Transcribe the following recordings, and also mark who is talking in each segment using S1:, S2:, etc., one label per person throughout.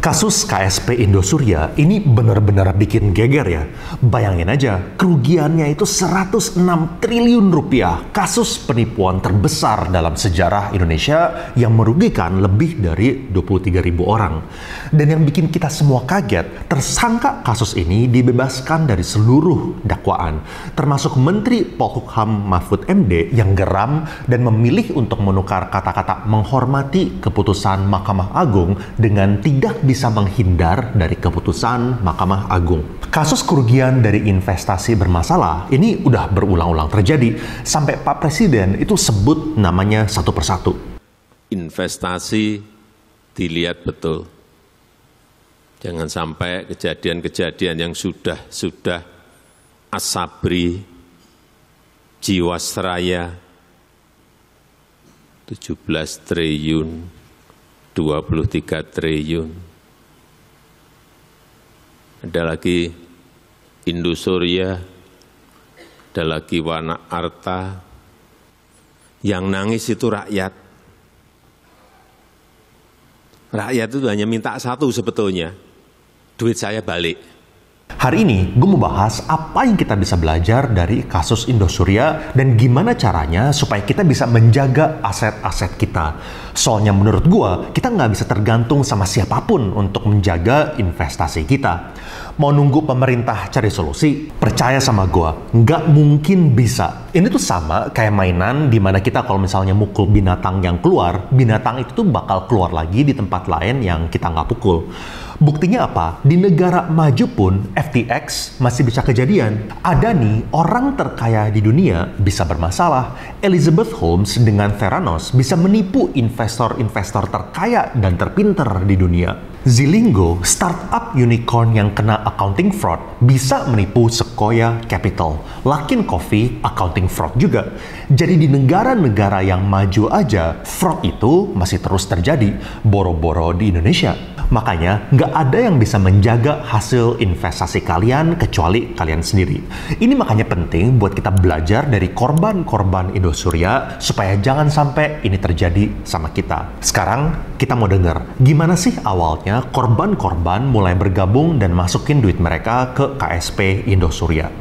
S1: Kasus KSP Indosuria ini benar-benar bikin geger ya. Bayangin aja, kerugiannya itu 106 triliun rupiah. Kasus penipuan terbesar dalam sejarah Indonesia yang merugikan lebih dari 23.000 orang. Dan yang bikin kita semua kaget, tersangka kasus ini dibebaskan dari seluruh dakwaan. Termasuk Menteri Polhukam Mahfud MD yang geram dan memilih untuk menukar kata-kata menghormati keputusan Mahkamah Agung dengan tidak bisa menghindar dari keputusan Mahkamah Agung. Kasus kerugian dari investasi bermasalah ini udah berulang-ulang terjadi sampai Pak Presiden itu sebut namanya satu persatu.
S2: Investasi dilihat betul. Jangan sampai kejadian-kejadian yang sudah Asabri, Jiwasraya, 17 triliun, 23 triliun. Ada lagi Indosuria, ada lagi Wana Arta. Yang nangis itu rakyat. Rakyat itu hanya minta satu sebetulnya, duit saya balik.
S1: Hari ini gue mau bahas apa yang kita bisa belajar dari kasus Indosuria dan gimana caranya supaya kita bisa menjaga aset-aset kita. Soalnya menurut gue, kita nggak bisa tergantung sama siapapun untuk menjaga investasi kita. Mau nunggu pemerintah cari solusi? Percaya sama gue, nggak mungkin bisa. Ini tuh sama kayak mainan di mana kita kalau misalnya mukul binatang yang keluar, binatang itu tuh bakal keluar lagi di tempat lain yang kita nggak pukul. Buktinya apa? Di negara maju pun FTX masih bisa kejadian. Ada nih orang terkaya di dunia bisa bermasalah. Elizabeth Holmes dengan Theranos bisa menipu investor-investor terkaya dan terpinter di dunia. Zillingo, startup unicorn yang kena accounting fraud, bisa menipu Sequoia Capital. Luckin Coffee, accounting fraud juga. Jadi di negara-negara yang maju aja, fraud itu masih terus terjadi. Boro-boro di Indonesia. Makanya, nggak ada yang bisa menjaga hasil investasi kalian kecuali kalian sendiri. Ini makanya penting buat kita belajar dari korban-korban Indosuria supaya jangan sampai ini terjadi sama kita. Sekarang, kita mau dengar gimana sih awalnya korban-korban mulai bergabung dan masukin duit mereka ke KSP Indosuria.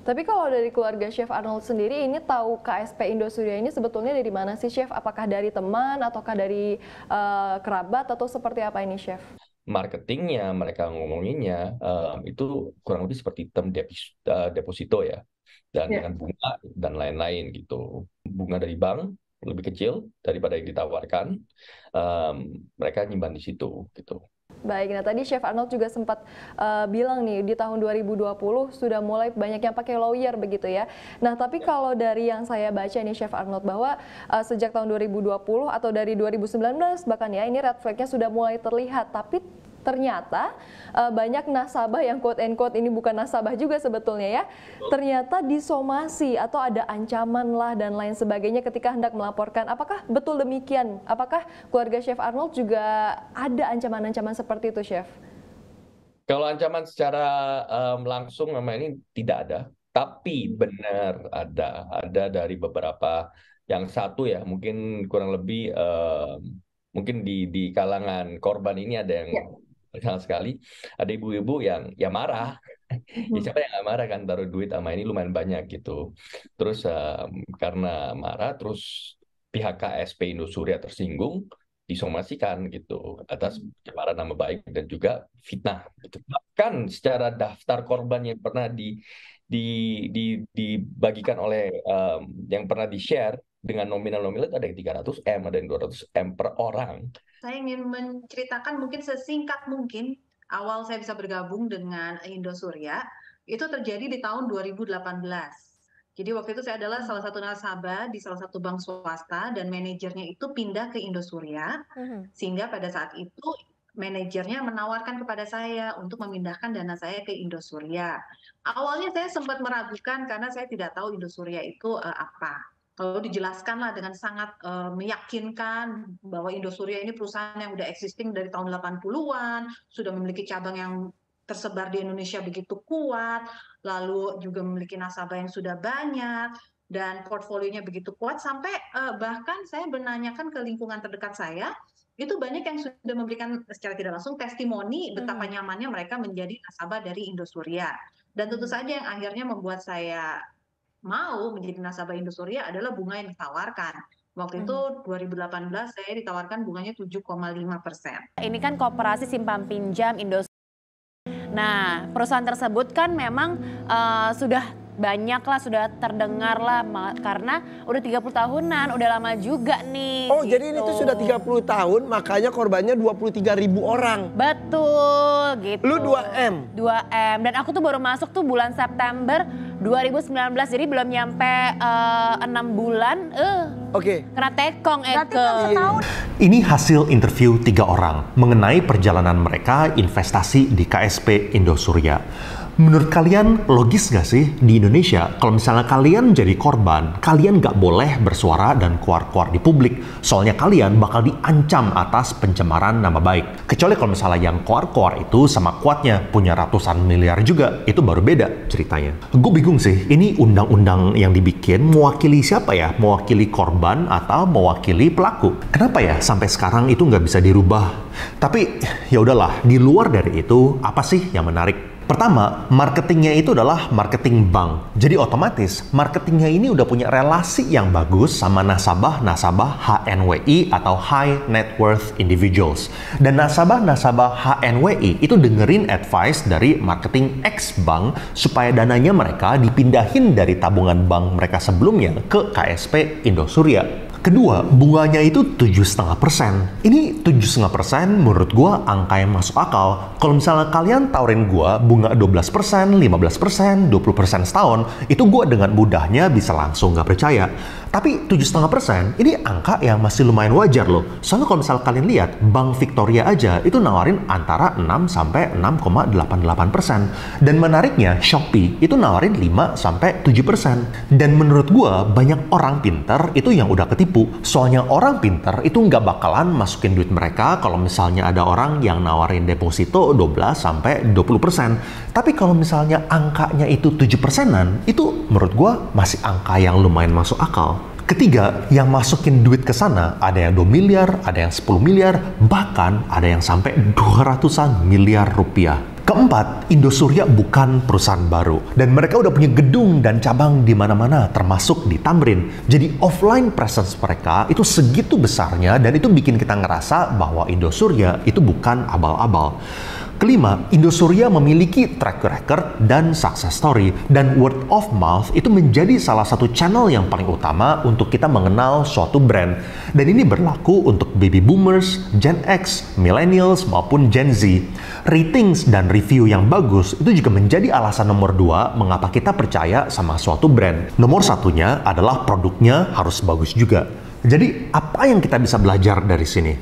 S3: Tapi kalau dari keluarga Chef Arnold sendiri, ini tahu KSP Indosuria ini sebetulnya dari mana sih, Chef? Apakah dari teman, ataukah dari kerabat, atau seperti apa ini, Chef?
S4: Marketingnya, mereka ngomonginnya, itu kurang lebih seperti term deposito ya. Dan dengan bunga dan lain-lain gitu. Bunga dari bank lebih kecil daripada yang ditawarkan, mereka nyimpan di situ gitu.
S3: Baik, nah tadi Chef Arnold juga sempat bilang nih di tahun 2020 sudah mulai banyak yang pakai lawyer begitu ya. Nah tapi kalau dari yang saya baca nih Chef Arnold bahwa sejak tahun 2020 atau dari 2019 bahkan ya ini red flag-nya sudah mulai terlihat, tapi ternyata banyak nasabah yang quote and quote ini bukan nasabah juga sebetulnya ya, ternyata disomasi atau ada ancaman lah dan lain sebagainya ketika hendak melaporkan. Apakah betul demikian? Apakah keluarga Chef Arnold juga ada ancaman-ancaman seperti itu, Chef?
S4: Kalau ancaman secara langsung memang ini tidak ada, tapi benar ada dari beberapa. Yang satu ya mungkin kurang lebih mungkin di kalangan korban ini ada yang sama sekali, ada ibu-ibu yang ya marah. Ya siapa yang nggak marah kan, taruh duit sama ini lumayan banyak gitu. Terus karena marah, terus pihak KSP Indosuria tersinggung, disomasikan gitu atas pencemaran nama baik dan juga fitnah. Gitu. Bahkan secara daftar korban yang pernah dibagikan oleh yang pernah di-share dengan nominal-nominal ada yang 300 M, ada yang 200 M per orang.
S5: Saya ingin menceritakan mungkin sesingkat mungkin awal saya bisa bergabung dengan Indosuria itu terjadi di tahun 2018. Jadi waktu itu saya adalah salah satu nasabah di salah satu bank swasta dan manajernya itu pindah ke Indosuria, sehingga pada saat itu manajernya menawarkan kepada saya untuk memindahkan dana saya ke Indosuria. Awalnya saya sempat meragukan karena saya tidak tahu Indosuria itu apa. Lalu dijelaskanlah dengan sangat meyakinkan bahwa Indosuria ini perusahaan yang udah existing dari tahun 80-an, sudah memiliki cabang yang tersebar di Indonesia begitu kuat, lalu juga memiliki nasabah yang sudah banyak, dan portfolionya begitu kuat, sampai bahkan saya menanyakan ke lingkungan terdekat saya, itu banyak yang sudah memberikan secara tidak langsung testimoni betapa nyamannya mereka menjadi nasabah dari Indosuria. Dan tentu saja yang akhirnya membuat saya mau menjadi nasabah Indosuria adalah bunga yang ditawarkan. Waktu itu 2018 saya ditawarkan bunganya 7,5%.
S6: Ini kan Koperasi Simpan Pinjam Indosuria. Nah, perusahaan tersebut kan memang sudah banyak lah, sudah terdengar lah, karena udah 30 tahunan, udah lama juga nih.
S7: Oh,
S6: gitu.
S7: jadi ini tuh sudah 30 tahun, makanya korbannya 23.000 orang.
S6: Betul, gitu.
S7: Lu 2M?
S6: 2M, dan aku tuh baru masuk tuh bulan September 2019, jadi belum nyampe 6 bulan,
S7: Oke.
S6: kena tekong,
S8: Berarti kan setahun.
S1: Ini hasil interview 3 orang mengenai perjalanan mereka investasi di KSP Indosuria. Menurut kalian logis gak sih di Indonesia kalau misalnya kalian jadi korban, kalian gak boleh bersuara dan keluar-keluar di publik, soalnya kalian bakal diancam atas pencemaran nama baik. Kecuali kalau misalnya yang keluar-keluar itu sama kuatnya punya ratusan miliar juga, itu baru beda ceritanya. Gue bingung sih, ini undang-undang yang dibikin mewakili siapa ya? Mewakili korban atau mewakili pelaku? Kenapa ya sampai sekarang itu nggak bisa dirubah? Tapi ya udahlah, di luar dari itu apa sih yang menarik? Pertama, marketingnya itu adalah marketing bank. Jadi otomatis marketingnya ini udah punya relasi yang bagus sama nasabah-nasabah HNWI atau High Net Worth Individuals. Dan nasabah-nasabah HNWI itu dengerin advice dari marketing X bank supaya dananya mereka dipindahin dari tabungan bank mereka sebelumnya ke KSP Indosuria. Kedua, bunganya itu 7,5%. Ini 7,5% menurut gua angka yang masuk akal. Kalau misalnya kalian tawarin gua bunga 12%, 15%, 20% setahun, itu gua dengan mudahnya bisa langsung nggak percaya. Tapi 7,5% ini angka yang masih lumayan wajar loh. Soalnya kalau misalnya kalian lihat, Bank Victoria aja itu nawarin antara 6 sampai 6,88%. Dan menariknya, Shopee itu nawarin 5 sampai 7%. Dan menurut gua banyak orang pintar itu yang udah ketipu. Soalnya orang pintar itu nggak bakalan masukin duit mereka kalau misalnya ada orang yang nawarin deposito 12 sampai 20%. Tapi kalau misalnya angkanya itu 7%-an, itu menurut gua masih angka yang lumayan masuk akal. Ketiga, yang masukin duit ke sana ada yang 2 miliar, ada yang 10 miliar, bahkan ada yang sampai 200-an miliar rupiah. Keempat, Indosuria bukan perusahaan baru dan mereka udah punya gedung dan cabang di mana-mana termasuk di Tamrin. Jadi offline presence mereka itu segitu besarnya dan itu bikin kita ngerasa bahwa Indosuria itu bukan abal-abal. Kelima, Indosuria memiliki track record dan success story, dan word of mouth itu menjadi salah satu channel yang paling utama untuk kita mengenal suatu brand. Dan ini berlaku untuk baby boomers, Gen X, millennials maupun Gen Z. Ratings dan review yang bagus itu juga menjadi alasan nomor 2 mengapa kita percaya sama suatu brand. Nomor satunya adalah produknya harus bagus juga. Jadi apa yang kita bisa belajar dari sini?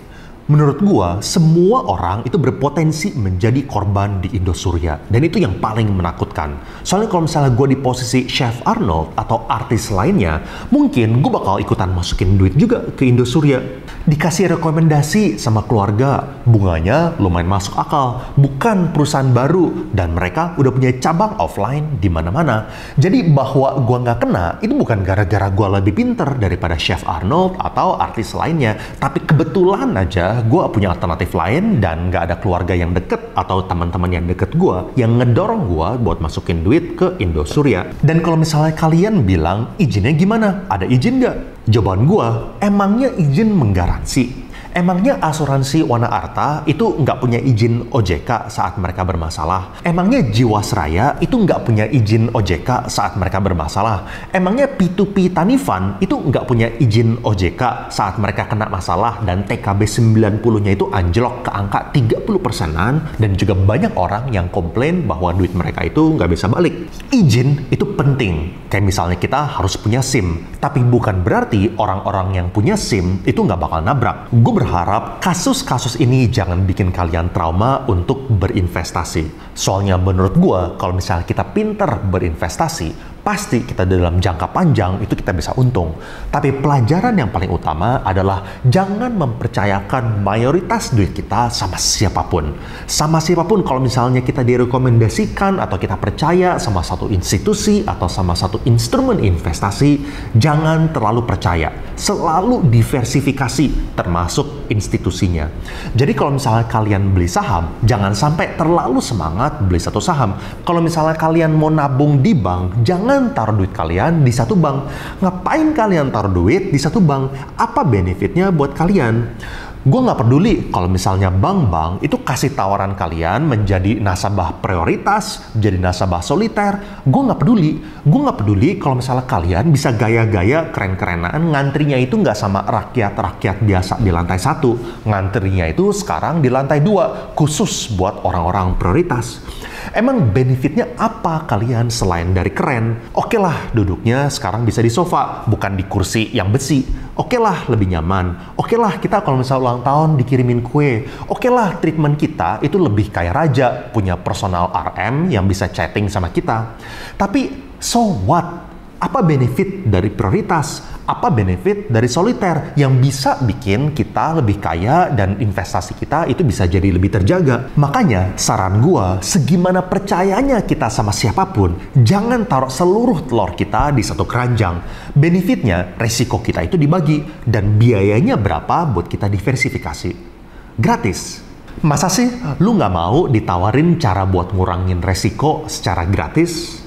S1: Menurut gua, semua orang itu berpotensi menjadi korban di Indosuria. Dan itu yang paling menakutkan. Soalnya kalau misalnya gua di posisi Chef Arnold atau artis lainnya, mungkin gua bakal ikutan masukin duit juga ke Indosuria. Dikasih rekomendasi sama keluarga, bunganya lumayan masuk akal. Bukan perusahaan baru, dan mereka udah punya cabang offline di mana-mana. Jadi bahwa gua nggak kena, itu bukan gara-gara gua lebih pinter daripada Chef Arnold atau artis lainnya. Tapi kebetulan aja gue punya alternatif lain dan gak ada keluarga yang deket atau teman-teman yang deket gue yang ngedorong gue buat masukin duit ke Indosuria. Dan kalau misalnya kalian bilang izinnya gimana? Ada izin gak? Jawaban gue, emangnya izin menggaransi? Emangnya asuransi Wana Arta itu nggak punya izin OJK saat mereka bermasalah? Emangnya Jiwasraya itu nggak punya izin OJK saat mereka bermasalah? Emangnya P2P Tanifan itu nggak punya izin OJK saat mereka kena masalah dan TKB 90-nya itu anjlok ke angka 30%-an dan juga banyak orang yang komplain bahwa duit mereka itu nggak bisa balik? Izin itu penting. Kayak misalnya kita harus punya SIM, tapi bukan berarti orang-orang yang punya SIM itu nggak bakal nabrak. Gue berharap kasus-kasus ini jangan bikin kalian trauma untuk berinvestasi. Soalnya menurut gue, kalau misalnya kita pinter berinvestasi, pasti kita dalam jangka panjang itu kita bisa untung. Tapi pelajaran yang paling utama adalah jangan mempercayakan mayoritas duit kita sama siapapun. Sama siapapun, kalau misalnya kita direkomendasikan atau kita percaya sama satu institusi atau sama satu instrumen investasi, jangan terlalu percaya. Selalu diversifikasi termasuk institusinya. Jadi kalau misalnya kalian beli saham, jangan sampai terlalu semangat beli satu saham. Kalau misalnya kalian mau nabung di bank, jangan taruh duit kalian di satu bank. Ngapain kalian taruh duit di satu bank? Apa benefitnya buat kalian? Gue nggak peduli kalau misalnya bank-bank itu kasih tawaran kalian menjadi nasabah prioritas, jadi nasabah soliter. Gue nggak peduli. Gue nggak peduli kalau misalnya kalian bisa gaya-gaya keren-kerenan, ngantrinya itu nggak sama rakyat-rakyat biasa di lantai 1. Ngantrinya itu sekarang di lantai 2, khusus buat orang-orang prioritas. Emang benefitnya apa kalian selain dari keren? Oke lah, duduknya sekarang bisa di sofa, bukan di kursi yang besi. Oke lah, lebih nyaman. Oke lah, kita kalau misalnya ulang tahun dikirimin kue. Oke lah, treatment kita itu lebih kayak raja, punya personal RM yang bisa chatting sama kita. Tapi, so what? Apa benefit dari prioritas? Apa benefit dari soliter yang bisa bikin kita lebih kaya dan investasi kita itu bisa jadi lebih terjaga? Makanya saran gua, segimana percayanya kita sama siapapun, jangan taruh seluruh telur kita di satu keranjang. Benefitnya, resiko kita itu dibagi, dan biayanya berapa buat kita diversifikasi? Gratis. Masa sih lu nggak mau ditawarin cara buat ngurangin resiko secara gratis?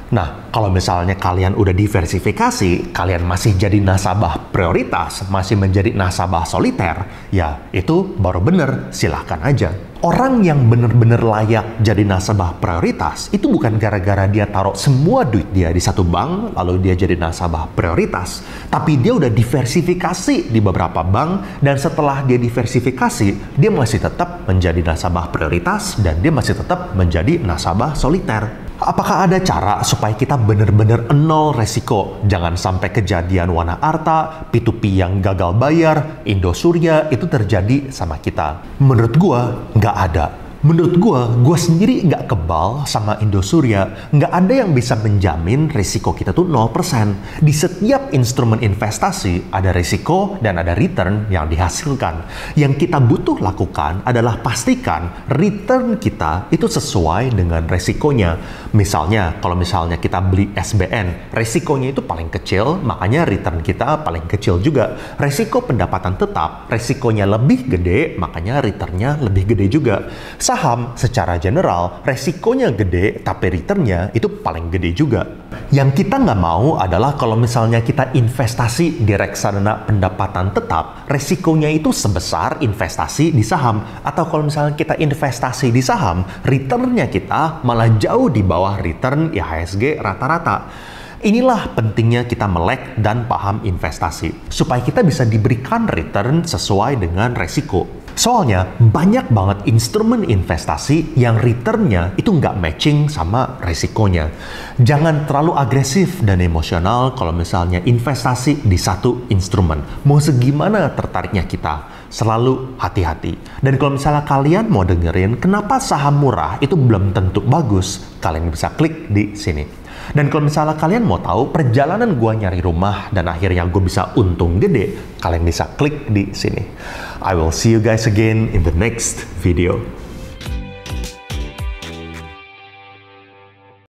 S1: Nah, kalau misalnya kalian udah diversifikasi, kalian masih jadi nasabah prioritas, masih menjadi nasabah soliter, ya itu baru bener, silahkan aja. Orang yang bener-bener layak jadi nasabah prioritas, itu bukan gara-gara dia taruh semua duit dia di satu bank, lalu dia jadi nasabah prioritas. Tapi dia udah diversifikasi di beberapa bank, dan setelah dia diversifikasi, dia masih tetap menjadi nasabah prioritas, dan dia masih tetap menjadi nasabah soliter. Apakah ada cara supaya kita benar-benar nol resiko? Jangan sampai kejadian Wana Arta, P2P yang gagal bayar, Indosuria itu terjadi sama kita. Menurut gua, nggak ada. Menurut gue sendiri nggak kebal sama Indosuria. Nggak ada yang bisa menjamin risiko kita tuh 0%. Di setiap instrumen investasi ada risiko dan ada return yang dihasilkan. Yang kita butuh lakukan adalah pastikan return kita itu sesuai dengan resikonya. Misalnya, kalau misalnya kita beli SBN, resikonya itu paling kecil, makanya return kita paling kecil juga. Resiko pendapatan tetap, resikonya lebih gede, makanya returnnya lebih gede juga. Saham secara general resikonya gede tapi returnnya itu paling gede juga. Yang kita nggak mau adalah kalau misalnya kita investasi di reksadana pendapatan tetap, resikonya itu sebesar investasi di saham. Atau kalau misalnya kita investasi di saham, returnnya kita malah jauh di bawah return IHSG rata-rata. Inilah pentingnya kita melek dan paham investasi, supaya kita bisa diberikan return sesuai dengan resiko. Soalnya banyak banget instrumen investasi yang returnnya itu nggak matching sama resikonya. Jangan terlalu agresif dan emosional kalau misalnya investasi di satu instrumen. Mau segimana tertariknya kita, selalu hati-hati. Dan kalau misalnya kalian mau dengerin kenapa saham murah itu belum tentu bagus, kalian bisa klik di sini. Dan kalau misalnya kalian mau tahu perjalanan gue nyari rumah dan akhirnya gue bisa untung gede, kalian bisa klik di sini. I will see you guys again in the next video.